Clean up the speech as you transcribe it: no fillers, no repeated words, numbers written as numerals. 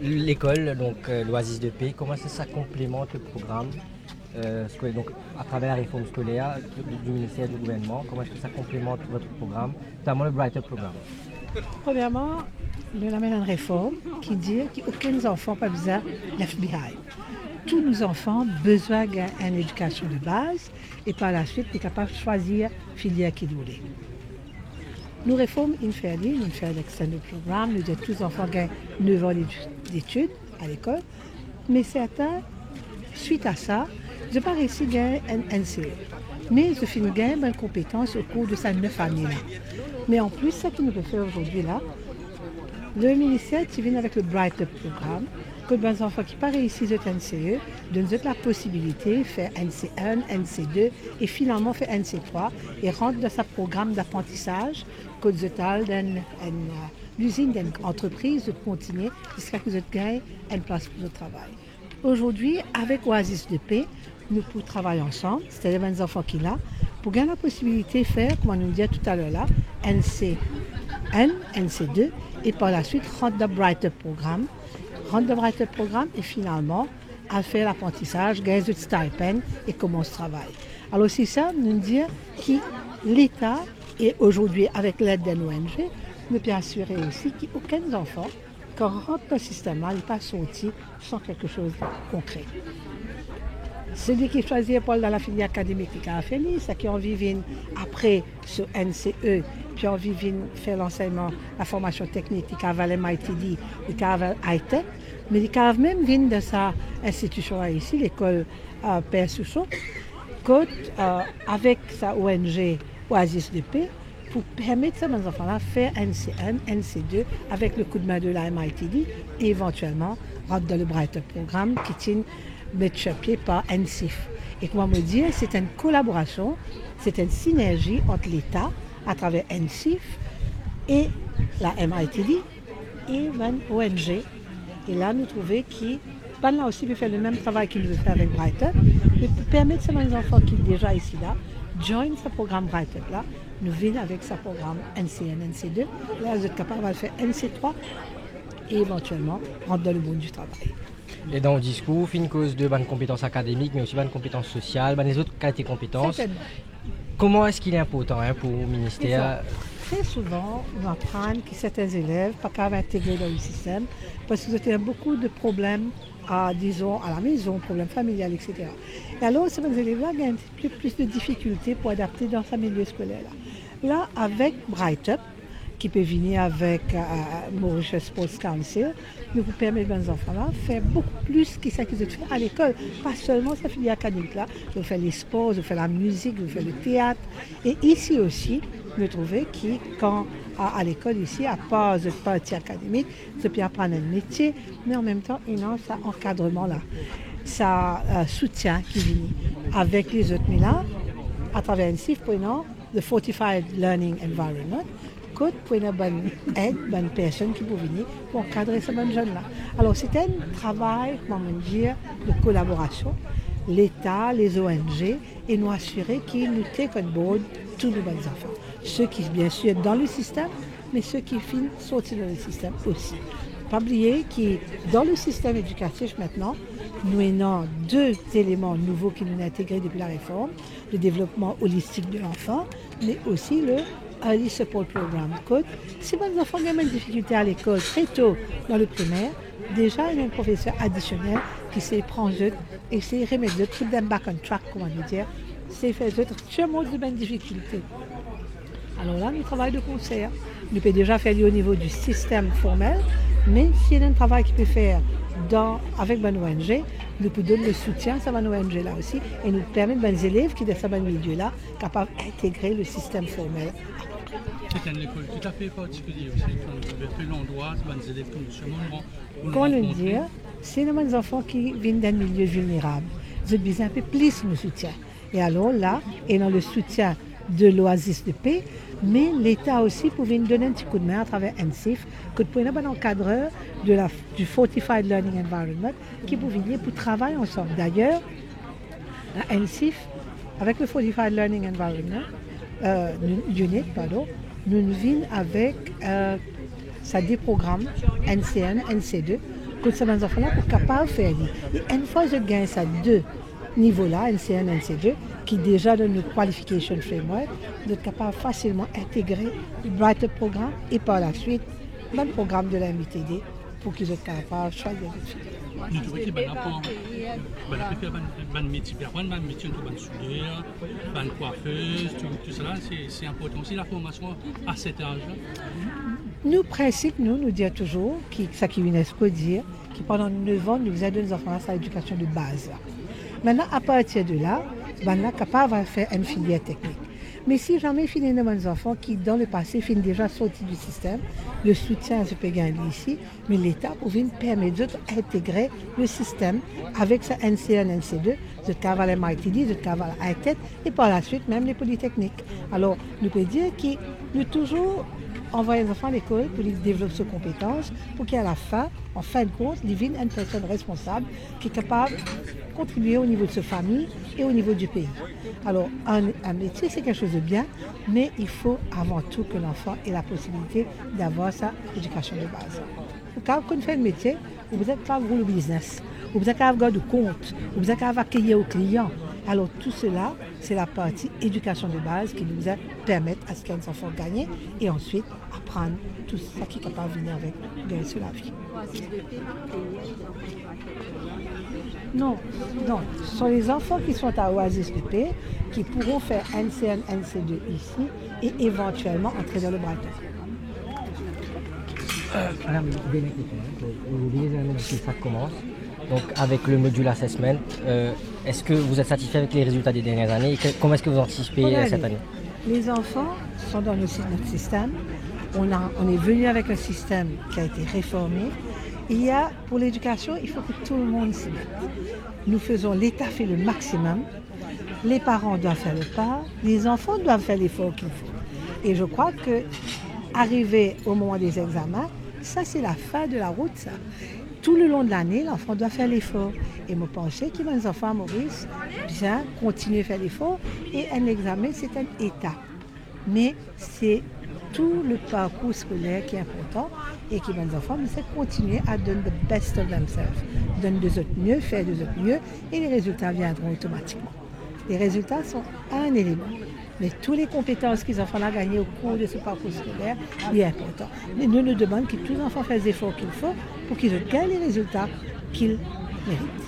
l'école, donc l'Oasis de paix, comment est-ce que ça complémente le programme scolaire, donc à travers la réforme scolaire du ministère du gouvernement, comment est-ce que ça complémente votre programme, notamment le Brighter programme? Premièrement, nous avons une réforme qui dit qu'aucun enfant pas besoin left behind. Tous nos enfants ont besoin d'une éducation de base et par la suite, sont capables de choisir la filière qu'ils voulaient. Nous réformons une extended programme, nous disons que tous les enfants gagnent 9 ans d'études à l'école, mais certains, suite à ça, je n'ai pas réussi à gagner un NCE. Mais je finis gagner bonne compétence au cours de ces 9 années-là. Mais en plus, ce qu'il nous peut faire aujourd'hui là, le ministère qui vient avec le Brighter programme, que les enfants qui n'ont pas réussi le NCE, donnent la possibilité de faire NC1, NC2 et finalement faire NC3 et rentrent dans ce programme d'apprentissage que vous avez l'usine d'une entreprise de continuer jusqu'à ce que vous gagnez une place pour le travail. Aujourd'hui, avec Oasis de paix, nous pouvons travailler ensemble, c'est-à-dire les enfants qui sont là, pour gagner la possibilité de faire, comme on nous dit tout à l'heure là, NC1, NC2 et par la suite rentre dans le Brighter programme et finalement à faire l'apprentissage, gagner le stipend et commencer le travail. Alors c'est ça, nous dit que l'État, et aujourd'hui avec l'aide d'un ONG, nous peut assurer aussi qu'aucun enfant, quand on rentre dans le système-là, n'est pas sorti sans quelque chose de concret. Celui qui choisit Paul dans la filière académique qui a fait c'est qui a envie de après ce NCE, puis envie de faire l'enseignement, la formation technique, qui a l'MITD, qui a high-tech, mais qui a même venir de sa institution-là ici, l'école Père Souchon, avec sa ONG Oasis de paix, pour permettre à ces enfants-là de faire NC1, NC2 avec le coup de main de la MITD et éventuellement rentrer dans le Brighter programme qui tient mettre pied par NCIF. Et comment me dire, c'est une collaboration, c'est une synergie entre l'État à travers NCIF et la MITD et l'ONG. Et là, nous trouvons que là aussi peut faire le même travail qu'il veut faire avec Brighter, mais pour permettre à ces enfants qui sont déjà ici là, join ce programme Brighter là, nous venons avec ce programme NC1, NC2. Là, vous êtes capable de faire NC3 et éventuellement rentrer dans le monde du travail. Et dans le discours, une cause de bonnes compétences académiques, mais aussi bonnes compétences sociales, les autres qualités de compétences. Comment est-ce qu'il est important pour le ministère? Très souvent, on apprend que certains élèves ne sont pas intégrés dans le système parce qu'ils ont beaucoup de problèmes disons, à la maison, problèmes familiaux, etc. Et alors, ces élèves-là ont un petit peu plus de difficultés pour adapter dans ce milieu scolaire-là. Là, avec Brighter, qui peut venir avec Mauritius Sports Council, nous vous permettre aux enfants-là de faire beaucoup plus que ce qu'ils ont fait à l'école. Pas seulement cette filière académique-là, vous faites les sports, vous faites la musique, vous faites le théâtre. Et ici aussi, nous trouvons que quand à l'école ici, à part cette partie académique, vous pouvez apprendre un métier, mais en même temps, il y a cet encadrement-là, ça soutien qui vient avec les autres. Mais là, à travers un CIF, le Fortified Learning Environment, pour une bonne aide, bonne personne qui peut venir pour encadrer ces bonnes jeunes-là. Alors, c'est un travail, comment dire, de collaboration, l'État, les ONG, et nous assurer qu'ils nous tiennent on board tous nos bons enfants. Ceux qui, bien sûr, dans le système, mais ceux qui finissent sortir dans le système aussi. Pas oublier que dans le système éducatif maintenant, nous avons 2 éléments nouveaux qui nous ont intégrés depuis la réforme, le développement holistique de l'enfant, mais aussi le Early Support Program. Si vos enfants ont une difficulté à l'école très tôt dans le primaire, déjà il y a un professeur additionnel qui sait prendre et sait remettre le truc d'un back on track, comment dire, c'est faire d'autres surmonter de bonnes difficultés. Alors là, nous travaillons de concert. Nous pouvons déjà faire au niveau du système formel, mais s'il y a un travail qu'il peut faire avec une ONG, nous pouvons donner le soutien à cette ONG là aussi et nous permettre aux élèves qui sont dans ce milieu-là capables d'intégrer le système formel. C'est une école tout à fait particulière aussi. Vous avez fait l'endroit, c'est des élèves comme M. Comment le dire, c'est les enfants qui viennent d'un milieu vulnérable. Ils ont besoin un peu plus de soutien. Et alors là, et dans le soutien de l'Oasis de paix, mais l'État aussi pouvait nous donner un petit coup de main à travers NCIF, que pour un bon encadreur du Fortified Learning Environment qui pouvait venir pour travailler ensemble. D'ailleurs, la NCIF, avec le Fortified Learning Environment, Unit, nous venons avec des programmes NC1, NC2, que ces enfants-là sont capables de faire. Et une fois que je gagne ça deux niveaux-là, NC1, NC2, qui déjà donne le Qualification Framework, vous êtes capable facilement d'intégrer le Brighter programme et par la suite, le programme de la MITD pour qu'ils soient capables de choisir des filles. Nous trouvons que les métiers, les métiers de soudeur, de coiffeuse, tout cela, c'est important aussi la formation à cet âge-là. Nous, principe, nous disons toujours, ça qui UNESCO dit, que pendant 9 ans, nous aidons les enfants à l'éducation de base. Maintenant, à partir de là, on est capable de faire une filière technique. Mais si jamais il y a des enfants qui, dans le passé, sont déjà sortis du système, le soutien se peut gagner ici, mais l'État pouvait permettre d'intégrer le système avec sa NC1, NC2, de travailler à MITD, de travailler à ITED, et par la suite, même les polytechniques. Alors, nous pouvons dire que nous toujours envoyer les enfants à l'école pour qu'ils développent ses compétences, pour qu'à la fin, en fin de compte, ils deviennent une personne responsable qui est capable de contribuer au niveau de sa famille et au niveau du pays. Alors, un métier, c'est quelque chose de bien, mais il faut avant tout que l'enfant ait la possibilité d'avoir sa éducation de base. Quand on fait un métier, vous êtes capable de rouler le business, vous êtes capable de garder compte, vous êtes capable d'accueillir aux clients. Alors tout cela, c'est la partie éducation de base qui nous permet à ce qu'un enfant gagne et ensuite apprendre tout ça qui est capable de venir avec gagner sur la vie. Non, ce sont les enfants qui sont à Oasis de Paix qui pourront faire NC1, NC2 ici et éventuellement entrer dans le Brighton. Madame, aujourd'hui, ça commence. Donc avec le module assessment, est-ce que vous êtes satisfait avec les résultats des dernières années et comment est-ce que vous anticipez cette année? Les enfants sont dans notre système. On est venu avec un système qui a été réformé. Pour l'éducation, il faut que tout le monde s'y mette. L'État fait le maximum. Les parents doivent faire le pas. Les enfants doivent faire l'effort qu'il faut. Et je crois que arriver au moment des examens, ça c'est la fin de la route, ça. Tout le long de l'année, l'enfant doit faire l'effort. Et me penser que les enfants à Maurice, bien, continuer à faire l'effort. Et un examen, c'est un état. Mais c'est tout le parcours scolaire qui est important et qui les enfants, c'est continuer à donner the best of themselves. Donner des autres mieux, faire des autres mieux, et les résultats viendront automatiquement. Les résultats sont un élément. Mais toutes les compétences que les enfants ont gagnées au cours de ce parcours scolaire, il est important. Mais nous demandons que tous les enfants fassent les efforts qu'il faut pour qu'ils gagnent les résultats qu'ils méritent.